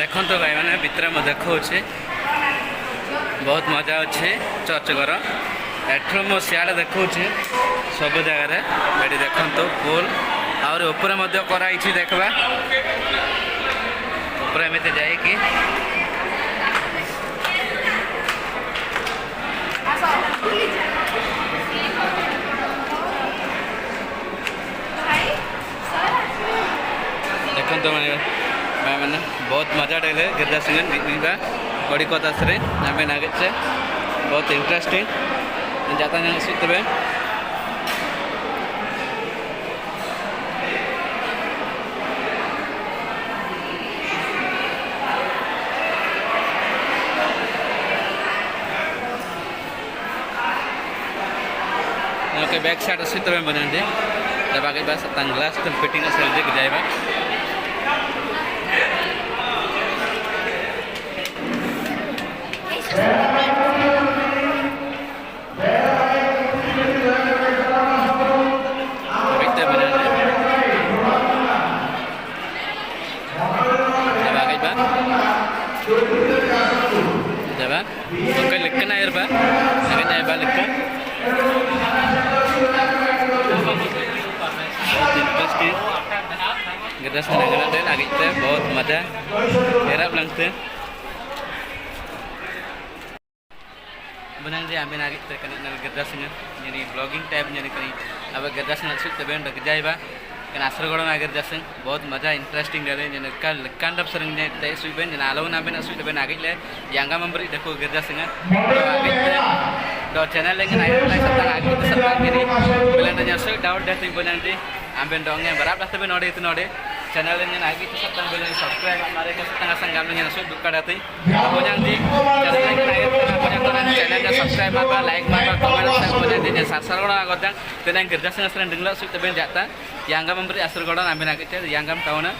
देखो तो भाई मैंने भितर में देखा बहुत मजा अच्छे चर्च घर एठर मो सियाड़े देखा सब जगार ये देखो तो पोल आउर ऊपर कराई देखा ऊपर एमती जाकि देखो तो मैंने बहुत मजा डेले गिरजा सिंह बड़ी कथा से आम नागे बहुत इंटरेस्टिंग जाता तब ओके बैक साइड असी तब बने बाकी बस ग्लास फिटिंग से जाए oke lekan air ba agak naik balik kan kita senang-senang deh lagi teh बहुत मजा हेरा लगते benang dia ambil lagi teh kena gerda singa jadi vlogging type jadi कहीं अब gerda singa सुट तबे डक जाए बा kan asragora nagar jaseng बहुत मजा इंटरेस्टिंग डले जने कल कांडप सरंग ने तय सुबेन जने आलो ना बेना सुबेन बेन आगे ले यांगा मंबरी देखो gerda singa आगे दो चैनल लेंगे नाइट लाइक सत्ता आगे तो सत्ता गिरी बेलन nya सो डाउट देते बनन दे आम्बेन डोंगे बराबर तबे नोडे itu नोडे चैनल लेंगे आगे तो सत्ता बेलन सब्सक्राइब मारे के सत्ता संगाम nya सो दुका दाते बोजang di चैनल लेंगे नाइट बोजang तो चैनल nya सब्सक्राइब मारबा लाइक मारबा कमेंट कर बोजang di सारसारगोड़ा गोजang तेनां gerda singa Saran dengla सु तबे जाता yang memberi asragora ambil agak cer yang tahu na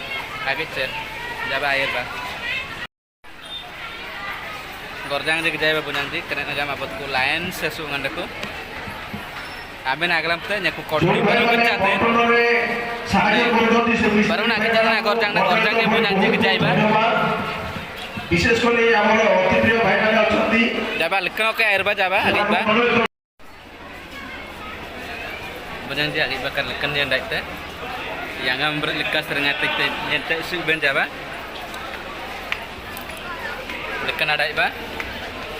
agak cer jaba air ba gorjang di kejaya babu nanti kena agam abotku lain sesuatu ngandaku ambil agam teh nyaku kordi baru kencate baru nak kencate na gorjang ibu nanti kejaya ba বিশেষ করে আমার অতি প্রিয় ভাইরা আছেন jaba lekno ke air ba jaba agak ba Banyak dia agak bakar lekan dia ndak teh. Yang ambil lekas sering atik teh nyente su ben jaba. Lekan ada iba.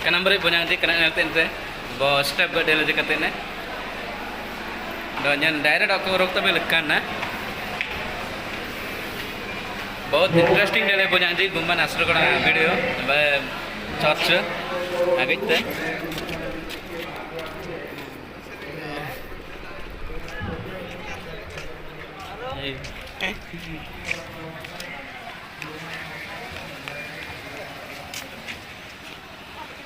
Kan ambil banyak dia kena nyente teh. Bo step gede lagi katene. Donyan direct aku rok tapi lekan na. बहुत interesting डले banyak dia gumban asal kena video. Church agak teh.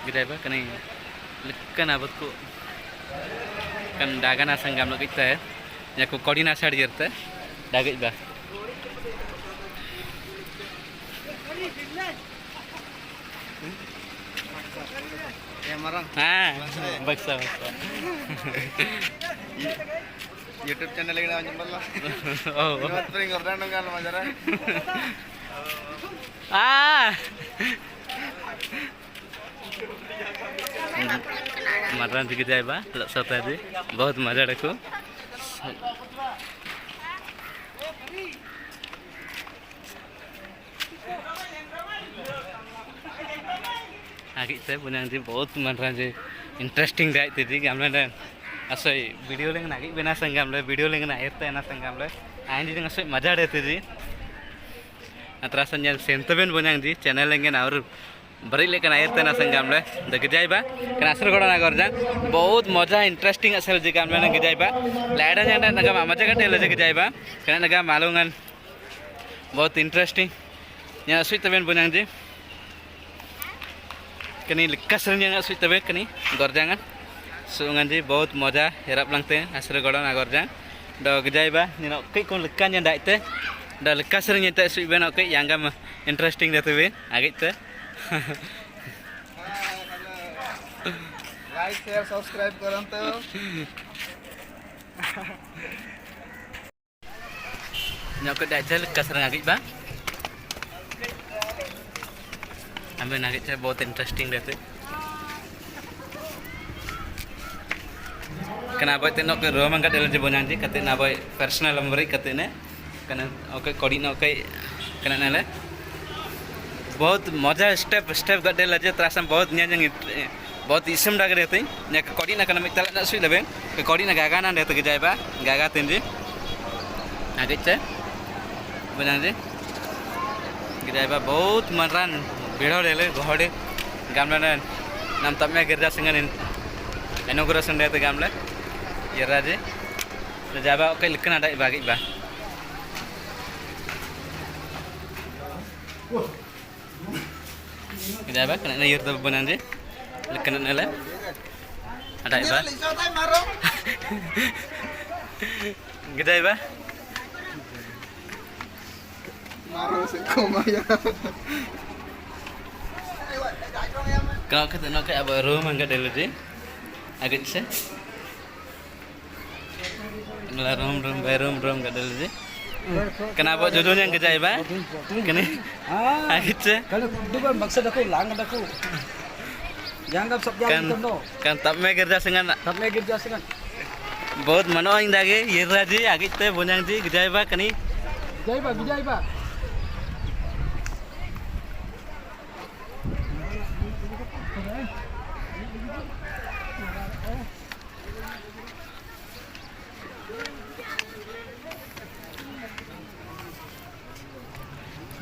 Gede ba kani lekan abotku kan dagan asang gamlo kita ya nyaku kodina side jirte dagit ba ya marang baksa YouTube channel lagi na jambal lah. Oh. Buat pering order dong kan majara. Mutton दिख जाए बा सकता है बहुत मजा रखो आगे से बुनियाद बहुत मटन जी इंटरेस्टिंग रहती थी हमने असो वीडियो लेंगे आगे बिना संगम ले वीडियो लेंगे ना एरते ना संगम ले आइन जी असो मजा रहती थी अतरा संजय सेंतबेन बुनियाद जी चैनल लेंगे ना और बरी लेकिन आयरते ना संगम ले देख जाइबा कना असर गोड़ा ना कर जा बहुत मजा इंटरेस्टिंग असल जी काम लेने जाइबा लाइडा जाना नगा मजा कटे ले जग जाइबा कना नगा मालूंगन बहुत इंटरेस्टिंग या सुई तबेन बुनियाद जी कनी लिकसरन या सुई तबे कनी गरजांगन सुंगन जी बहुत मजा हेराप langte asर गोड़ा ना गरजा dog जाइबा निनो कई कोन लक्कान या दाइते दा लक्कासरन या सुई बेन ओके यांगम इंटरेस्टिंग देते बे आगे ते लाइक शेयर सब्सक्राइब करंतो न्योके दाइते लक्कासरन आगे बा हमें नागित है बहुत इंटरेस्टिंग रहते karena boy tenok ke rumah kat dalam jebonang ji kata na boy personal memberi kata ne karena oke kodi na oke karena nala बहुत मजा step step kat dalam je terasa बहुत nyanyang बहुत isem dah रहते nya ke kodi na kana mitala na sui leben ke kodi na gaga na रहते ke jaiba gaga tin ji nagiत है bonang ji ke jaiba बहुत maran बेड़ो रेले घोड़े गामला नाम तब में गिरजा सिंगन इनॉग्रेशन रहते गामला ये राजे तो जाबा ओके लिखना ada bagi ba जाबा kena yur tu benan je likhna nala ada ba gede ba maro se komaya kalau kata nak kayak apa room angkat dulu je agak se nala room angkat dulu je kenapa jodohnya yang kejai ba kene agak se kalau dua maksud aku langan aku yang gak सब kan kan tap में गिरजा संगन तब मैं गिर जासे kan बहुत मनो इंदागे ये राजी आगे ते बोन्यां जी गजai ba kani bijai ba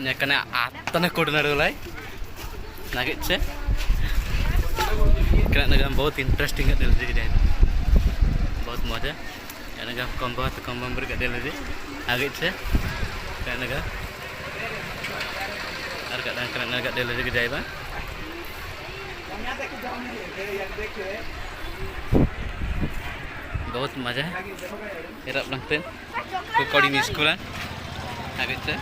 nya kena atana kodna dolai nagit se kena nagam बहुत इंटरेस्टिंग kat dulu je बहुत मजा kena nagam kombam ber kat dulu je agit se kena nagam ar kat kena nagat dulu je gejai ba बहुत मजा irap langten ke kodi ni sekolah agit se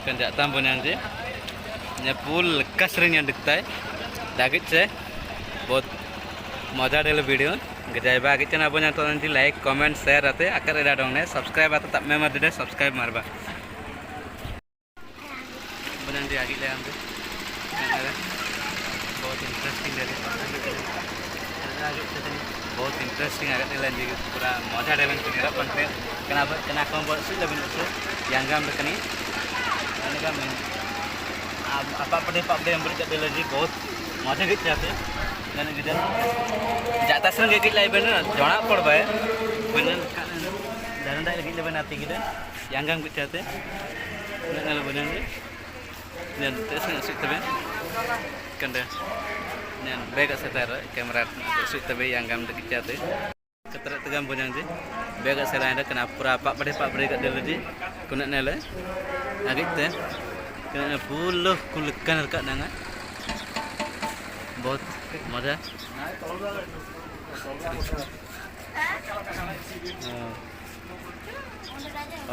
kan datang bonang je nya पुल कसरिंग yang दिखता है दागित से बहुत मजा del video गजाय बा आगित ना बोना तो जी लाइक कमेंट शेयर आते अकर एडा डोंगने सब्सक्राइब आते तब में मत दे सब्सक्राइब मारबा बोना जी आगित ले हमसे बहुत इंटरेस्टिंग है बहुत इंटरेस्टिंग आगित ले जी पूरा मजा डेल मेरा पंटे कना कम बहुत सुई लेबन से यांगam lekani का मैं apa yang berkat dia lagi बहुत मजा गई जाते मैंने गिदा जाता संग गई लाई बना जोड़ा पड़ बाय बना दारंडा लगी ले बनाती गिदा यांगam गई जाते मैंने बना ने dan tesnya suit tebe kanda dan bega setara kamera suit tebe yanggam lagi jate keteret tegam bonang je bega seranda kena pura pak pada kat dia lagi kuna nela agit teh kena puluh kulekan kat nanga बहुत मजा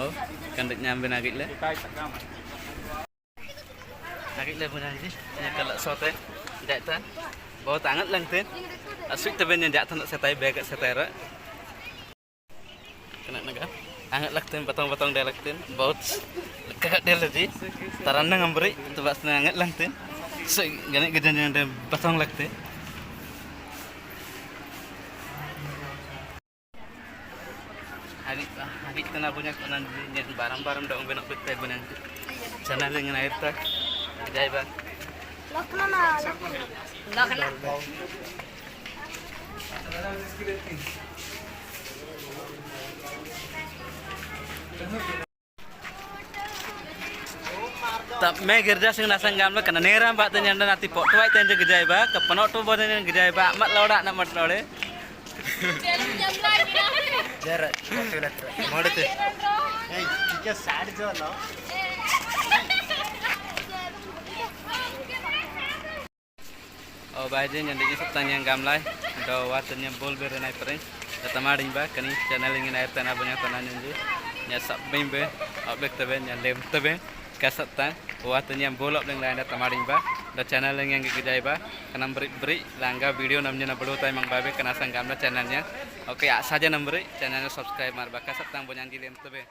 oh kan dek nyampe agit le punya sih kalau sote jatan बहुत hangat lang tin asik teben yang jatan setai beg setera kena naga hangat laktin patong-patong dia laktin बहुत kakak dia lagi taranang ambri tu basna hangat laktin so ganek gedan yang dia patong laktin hari kena punya kanan yang barang-barang dah benak betai benang channel dengan air tak jai bang lakna तब मैं गिरजा सिंह नासंग गामला कना नेरा बात न्यांदा नाती पोटवाई तेंजे गजाय बा कपनो तो बने गजाय बा मत लौड़ा ना मत लौड़े जरा पोटलत मोड़ते ए ठीक है साइड जो लो oh baje nyande ji sabtan yang gamlai do watnya bol bere nai pereng tamaring ba kani channel ingin air tanah banyak tanah nje nya sabbing be objek tebe nya lem tebe kasatan watnya bol ob deng lain tamaring ba da channel yang gejai ba kanam beri langga video namnya na belo tay mang babe kana sang gamla channelnya oke saja nombri channelnya subscribe mar ba kasatan banyak di lem tebe